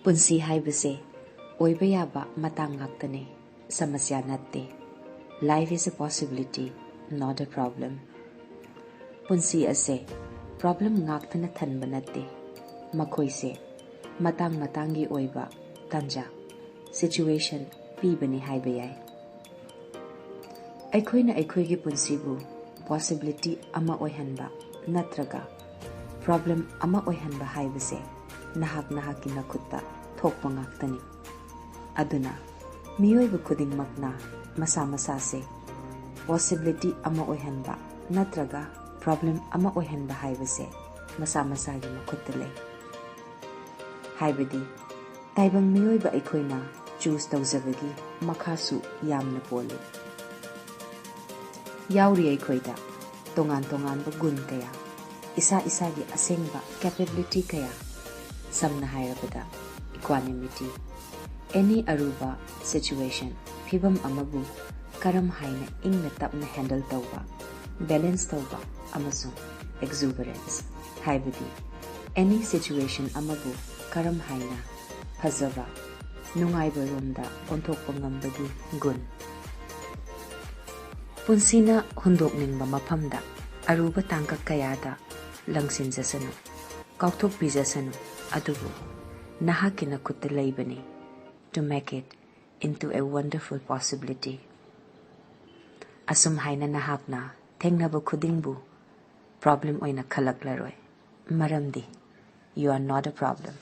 Punsi haibase oiba yaba matang ngaktane samasya natte. Life is a possibility, not a problem. Punsi ase problem ngaktana thanba natte. Makoi se matang matangi oiba tanja situation pibani haiba yai. Aikhoina aikhoigi punsibu possibility ama oihanba natraga problem ama oihanba haibase nahak nahaki nakutta thokpa ngaktani. Aduna miyoiba khuding makna masa masa se possibility ama oihanba natraga problem ama oihanba haibase masa masa gi makutta lei. Haibadi taibang miyoiba aikhoina choose tawjabagi makhasu yamna poli. Yauri aikhoida tongan tongan ba gun kaya isa isa gi asengba capability kaya samna hairabada equanimity any aruba situation phibam amabu karam haina ingna tapna handle tawba balance tawba amasung exuberance haibadi any situation amabu karam haina phajaba nungaiba romda onthokpa ngambagi gun. Punsina hundokningba maphamda aruba tangkak kayada langsinjasanu kauthokpijasanu adubu nahakina kutta leibani to make it into a wonderful possibility. Asum haina nahakna thengnaba khudingbu problem oina khalaklaroi maramdi you are not a problem.